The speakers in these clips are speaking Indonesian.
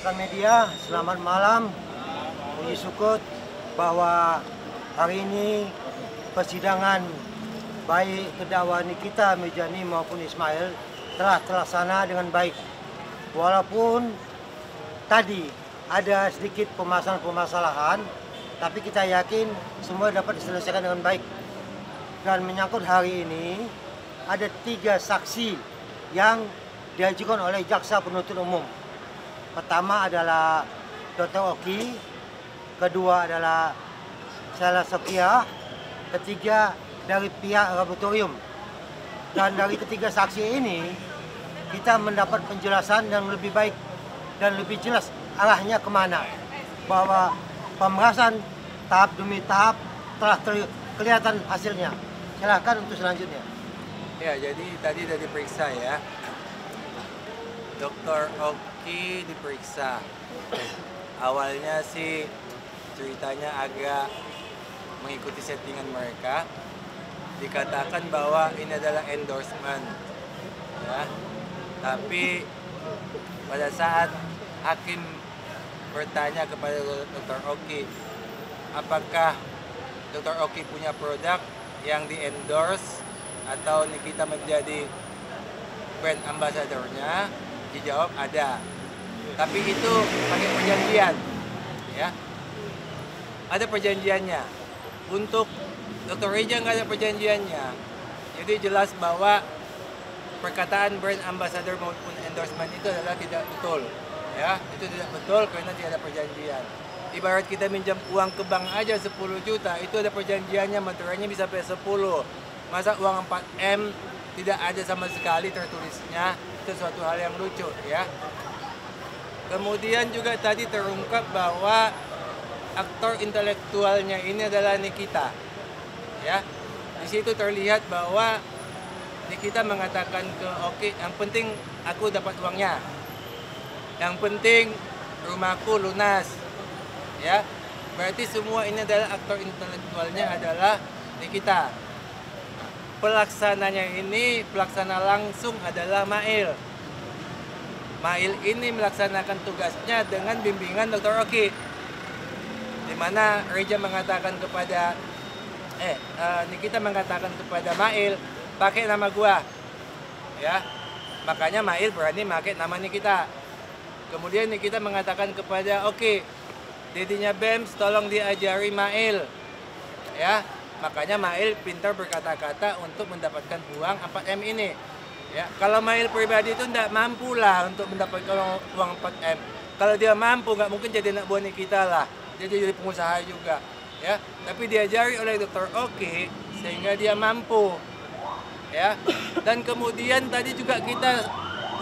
rekan media, selamat malam. Puji syukur bahwa hari ini persidangan baik terdakwa Nikita Mirzani maupun Ismail telah terlaksana dengan baik. Walaupun tadi ada sedikit permasalahan, tapi kita yakin semua dapat diselesaikan dengan baik. Dan menyangkut hari ini, ada 3 saksi yang diajukan oleh jaksa penuntut umum. Pertama adalah Dr. Oki, kedua adalah Sheila Sokia, ketiga dari pihak laboratorium. Dan dari ketiga saksi ini, kita mendapat penjelasan yang lebih baik dan lebih jelas arahnya kemana. Bahwa pemerasan tahap demi tahap telah kelihatan hasilnya. Silahkan untuk selanjutnya. Ya, jadi tadi sudah diperiksa ya. Dr. Oki diperiksa. Awalnya sih ceritanya agak mengikuti settingan mereka. Dikatakan bahwa ini adalah endorsement. Ya. Tapi pada saat hakim bertanya kepada Dr. Oki, apakah Dr. Oki punya produk yang di-endorse atau Nikita menjadi brand ambassador-nya, dijawab ada. Tapi itu pakai perjanjian, ya. Ada perjanjiannya. Untuk Dr. Reja nggak ada perjanjiannya. Jadi jelas bahwa perkataan brand ambassador maupun endorsement itu adalah tidak betul, ya. Itu tidak betul karena tidak ada perjanjian. Ibarat kita minjam uang ke bank aja 10 juta, itu ada perjanjiannya, materannya bisa sampai 10. Masa uang 4M tidak ada sama sekali tertulisnya, itu suatu hal yang lucu ya. Kemudian juga tadi terungkap bahwa aktor intelektualnya ini adalah Nikita. Ya. Di situ terlihat bahwa Nikita mengatakan ke Oki, yang penting aku dapat uangnya. Yang penting rumahku lunas. Ya. Berarti semua ini adalah aktor intelektualnya adalah Nikita. Pelaksana langsung adalah Mail. Mail ini melaksanakan tugasnya dengan bimbingan Dr. Oki. Di mana Reja mengatakan kepada Nikita mengatakan kepada Mail, pakai nama gua. Ya. Makanya Mail berani pakai nama Nikita. Kemudian Nikita mengatakan kepada Oki, dedinya Bems tolong diajari Mail. Ya. Makanya Mail pintar berkata-kata untuk mendapatkan uang 4M ini. Ya, kalau Mail pribadi itu tidak mampu lah untuk mendapatkan uang 4M. Kalau dia mampu, nggak mungkin jadi anak buah Nikita lah. Dia jadi pengusaha juga. Ya, tapi diajari oleh Dr. Oki sehingga dia mampu. Ya, dan kemudian tadi juga kita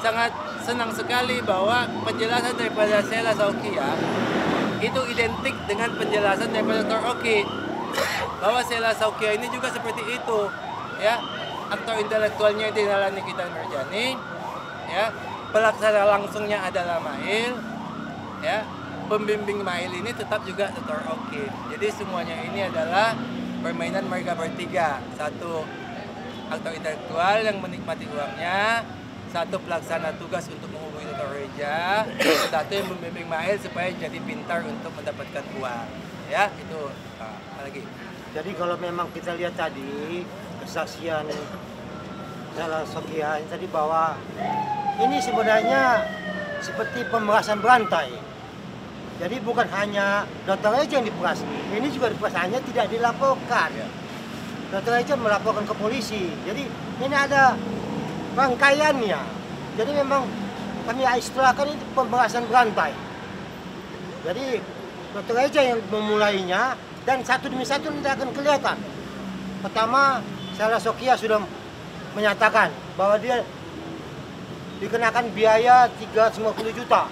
sangat senang sekali bahwa penjelasan daripada Sheila Sokia itu identik dengan penjelasan daripada Dr. Oki. Bahwa Sheila Sokia ini juga seperti itu, ya. Aktor intelektualnya itu adalah Nikita Mirzani, ya. Pelaksana langsungnya adalah Mail, ya. Pembimbing Mail ini tetap juga Dr. Oki. Jadi semuanya ini adalah permainan mereka bertiga. Satu aktor intelektual yang menikmati uangnya, satu pelaksana tugas untuk menghubungi Dr. Reja, satu yang membimbing Mail supaya jadi pintar untuk mendapatkan uang. Ya, itu lagi. Jadi kalau memang kita lihat tadi kesaksian Sheila Sokia tadi bahwa ini sebenarnya seperti pemerasan berantai. Jadi bukan hanya Dr. Reja yang diperas, ini juga diperas, hanya tidak dilaporkan. Ya. Dr. Reja melaporkan ke polisi. Jadi ini ada rangkaiannya. Jadi memang kami istilahkan itu pemerasan berantai. Jadi Dr. Reja yang memulainya dan satu demi satu nanti akan kelihatan. Pertama, Sheila Sokia sudah menyatakan bahwa dia dikenakan biaya 350 juta.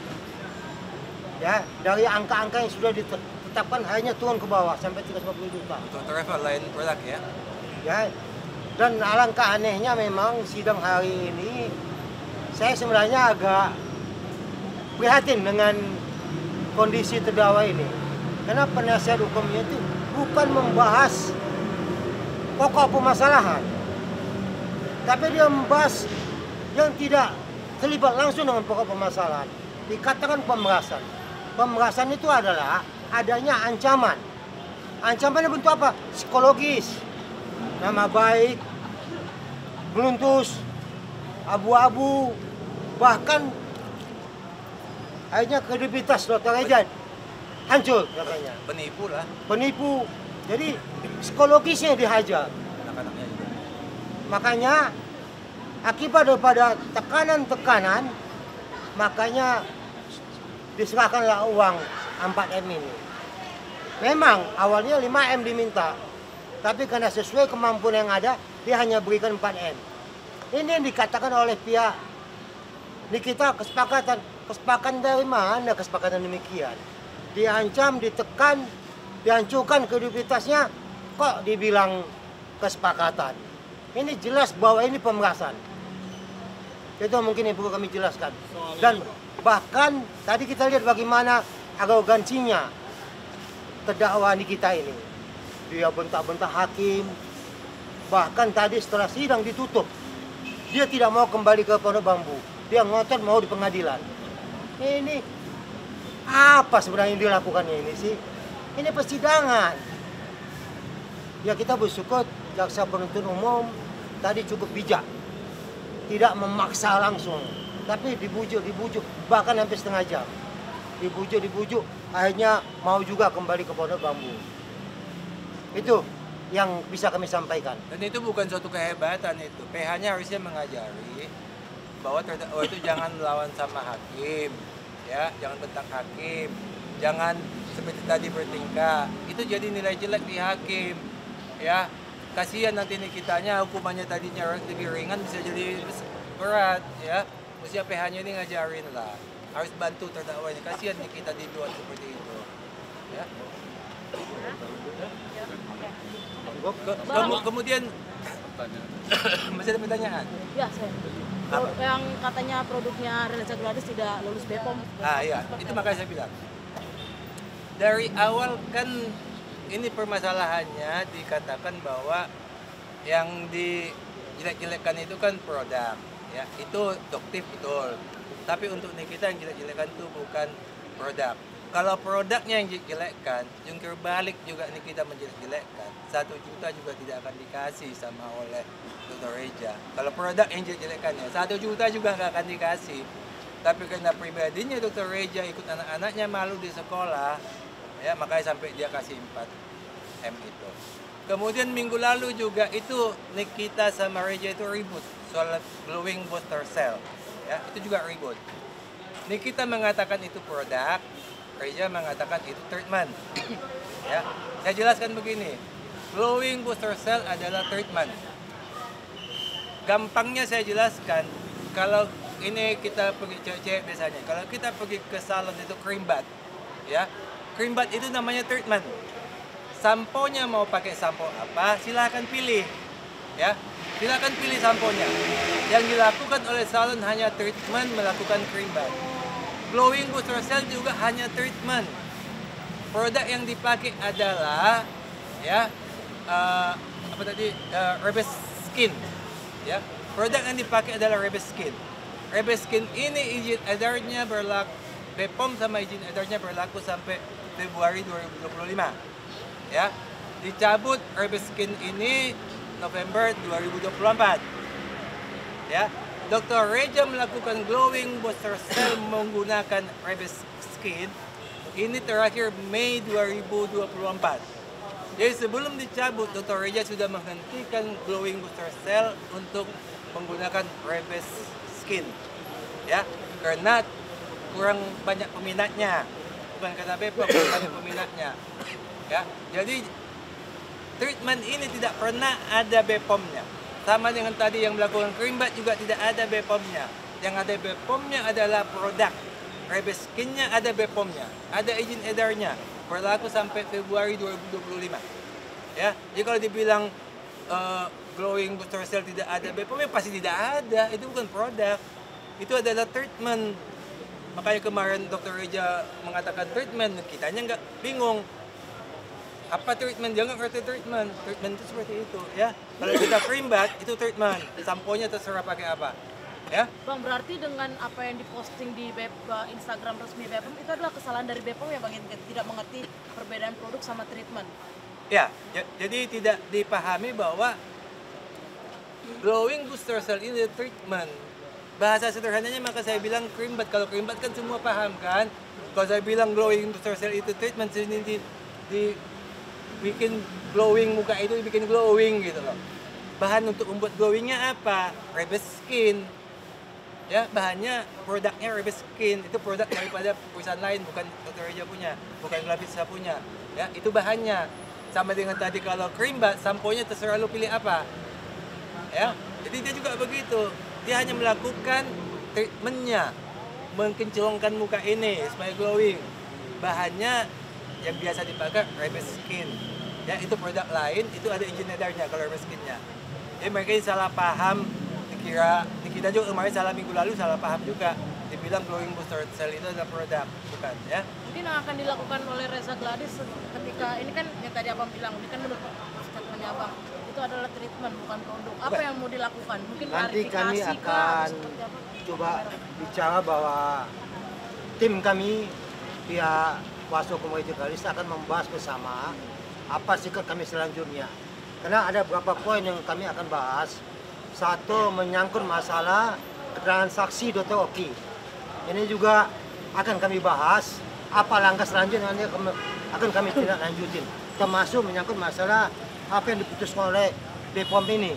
Ya, dari angka-angka yang sudah ditetapkan hanya turun ke bawah sampai 350 juta. Untuk travel lain produk ya. Ya. Dan alangkah anehnya memang sidang hari ini saya sebenarnya agak prihatin dengan kondisi terdakwa ini. Karena penasihat hukumnya itu bukan membahas pokok permasalahan, tapi dia membahas yang tidak terlibat langsung dengan pokok permasalahan. dikatakan pemerasan. Pemerasan itu adalah adanya ancaman. Ancamannya bentuk apa? Psikologis, nama baik, meluntus, abu-abu, bahkan akhirnya kredibilitas Dr. Reja hancur katanya. Penipu lah Penipu. Jadi psikologisnya dihajar. anak-anaknya juga. Makanya akibat daripada tekanan-tekanan, makanya diserahkanlah uang 4M ini. Memang awalnya 5M diminta, tapi karena sesuai kemampuan yang ada, dia hanya berikan 4M. Ini yang dikatakan oleh pihak di kita kesepakatan. Kesepakatan dari mana kesepakatan demikian? Diancam, ditekan, dihancurkan kredibilitasnya, kok dibilang kesepakatan? Ini jelas bahwa ini pemerasan. Itu mungkin yang perlu kami jelaskan. Dan bahkan tadi kita lihat bagaimana arogansinya terdakwa di kita ini. Dia bentak-bentak hakim. Bahkan tadi setelah sidang ditutup, dia tidak mau kembali ke Pondok Bambu. Dia ngotot mau di pengadilan. Ini apa sebenarnya yang dilakukan ini sih? Ini persidangan. Ya kita bersyukur jaksa penuntut umum tadi cukup bijak. Tidak memaksa langsung, tapi dibujuk, bahkan hampir setengah jam. Dibujuk, akhirnya mau juga kembali ke Pondok Bambu. Itu yang bisa kami sampaikan. Dan itu bukan suatu kehebatan itu. PH-nya harusnya mengajari bahwa terdakwa itu jangan melawan sama hakim, ya, jangan bentak hakim, jangan seperti tadi bertingkah. Itu jadi nilai jelek di hakim, ya. Kasihan nanti kitanya hukumannya tadinya lebih ringan bisa jadi berat, ya. Mesti PH-nya ini ngajarin lah. Harus bantu terdakwa ini. Kasihan kita dibuat seperti itu, ya. Kemudian masih ada pertanyaan? Ya, saya. Yang katanya produknya Relasa Gladys tidak lulus BPOM. Ah iya, itu makanya saya bilang. Dari awal kan ini permasalahannya dikatakan bahwa yang dijelek-jelekan itu kan produk, ya. Itu doktif betul. Tapi untuk Nikita yang jelek-jelekan itu bukan produk. Kalau produknya yang dijelekkan, jungkir balik juga Nikita menjelek-jelekkan, 1 juta juga tidak akan dikasih sama oleh Dr. Reja. Kalau produk yang jelek-jelekan ya, 1 juta juga nggak akan dikasih. Tapi karena pribadinya Dr. Reja ikut anak-anaknya malu di sekolah, ya makanya sampai dia kasih 4M itu. Kemudian minggu lalu juga itu Nikita sama Reja itu ribut soal glowing booster cell, ya itu juga ribut. Nikita mengatakan itu produk, Reja mengatakan itu treatment. Ya, saya jelaskan begini. Glowing booster cell adalah treatment. Gampangnya saya jelaskan, kalau ini kita pergi cewek-cewek biasanya, kalau kita pergi ke salon itu cream bath, ya. Cream bath itu namanya treatment. Samponya mau pakai sampo apa, silahkan pilih. Ya, silahkan pilih samponya. Yang dilakukan oleh salon hanya treatment, melakukan cream bath. Glowing booster cell juga hanya treatment. Produk yang dipakai adalah ya Rebes Skin. Ya, produk yang dipakai adalah Rebes Skin. Rebes Skin ini izin edarnya berlaku, BPOM sama izin edarnya berlaku sampai Februari 2025. Ya, dicabut Rebes Skin ini November 2024. Ya. Dr. Reja melakukan glowing booster cell menggunakan Rebes Skin ini terakhir Mei 2024. Jadi sebelum dicabut, Dr. Reja sudah menghentikan glowing booster cell untuk menggunakan Rebes Skin. Ya, karena kurang banyak peminatnya. Bukan karena BPOM, kurang banyak peminatnya. Ya, jadi treatment ini tidak pernah ada BPOM-nya. Sama dengan tadi yang melakukan cream bath juga tidak ada BPOM-nya. Yang ada BPOM-nya adalah produk. Rebes Skin-nya ada BPOM-nya. Ada izin edarnya. Berlaku sampai Februari 2025. Ya, jadi kalau dibilang glowing booster cell tidak ada BPOM-nya, pasti tidak ada. Itu bukan produk. Itu adalah treatment. Makanya kemarin Dr. Reja mengatakan treatment, kitanya nggak bingung. Apa treatment? Jangan ngerti treatment. Treatment itu seperti itu, ya. Kalau kita cream bath, itu treatment. Samponya terserah pakai apa. Ya, Bang, berarti dengan apa yang diposting di Instagram resmi BPOM itu adalah kesalahan dari BPOM ya Bang, yang tidak mengerti perbedaan produk sama treatment. ya, jadi tidak dipahami bahwa glowing booster cell ini treatment. Bahasa sederhananya maka saya bilang cream bath. Kalau cream bath kan semua paham kan? Kalau saya bilang glowing booster cell itu treatment, ini bikin glowing, muka itu dibikin glowing gitu loh. Bahan untuk membuat glowingnya apa? Rebes Skin. Ya, bahannya produknya Rebes Skin. Itu produk daripada perusahaan lain, bukan Dr. Reja punya, bukan Glavisa punya. Ya, itu bahannya. Sama dengan tadi kalau cream bath, sampo-nya terserah lu pilih apa. Ya, jadi dia juga begitu. Dia hanya melakukan treatmentnya, mengkinclongkan muka ini supaya glowing. Bahannya yang biasa dipakai Rebes Skin. Ya, itu produk lain, itu ada izin edarnya kalau Rebes Skin-nya. Jadi mereka ini salah paham, dikira kita juga kemarin minggu lalu salah paham juga. Dibilang glowing booster cell itu adalah produk, bukan ya. Mungkin yang akan dilakukan oleh Reza Gladys ketika ini kan yang tadi Abang bilang, ini kan menurut statementnya Abang, itu adalah treatment bukan produk. Apa yang mau dilakukan? Mungkin Nanti kami klarifikasi kah, akan atau seperti apa? coba bicara bahwa tim kami pihak kuasa hukum Reja Gladys akan membahas bersama apa sikap kami selanjutnya. Karena ada beberapa poin yang kami akan bahas. Satu, menyangkut masalah keterangan saksi Dr. Oki. Ini juga akan kami bahas apa langkah selanjutnya yang akan kami tindak lanjutin. Termasuk menyangkut masalah apa yang diputuskan oleh BPOM ini.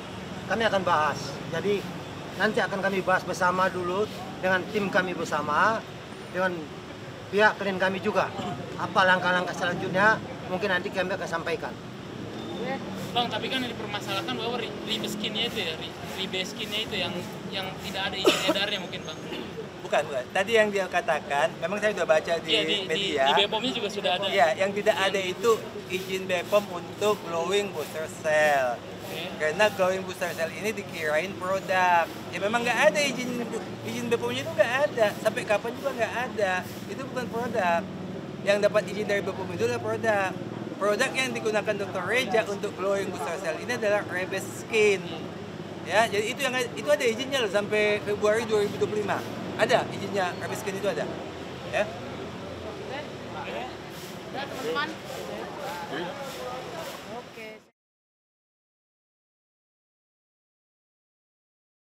Kami akan bahas. Jadi nanti akan kami bahas bersama dulu dengan tim kami bersama, dengan pihak klien kami juga. Apa langkah-langkah selanjutnya mungkin nanti kami akan sampaikan. Bang, tapi kan yang dipermasalahkan bahwa Rebes Skin-nya itu ya, Rebes Skin-nya itu yang tidak ada izin edarnya mungkin Bang. Bukan. Tadi yang dia katakan, memang saya sudah baca di media. Di BPOM-nya juga sudah ada. Ya, yang tidak ada itu izin BPOM untuk glowing booster cell. Karena glowing booster cell ini dikirain produk. Ya memang nggak ada izin BPOM-nya itu nggak ada. Sampai kapan juga nggak ada. Itu bukan produk. Yang dapat izin dari BPOM itu adalah produk. Produk yang digunakan Dr. Reja untuk glowing booster cell ini adalah Rebes Skin. Ya, jadi itu ada izinnya loh sampai Februari 2025. Ada izinnya Rebes Skin itu ada. Ya. Oke. Udah teman-teman.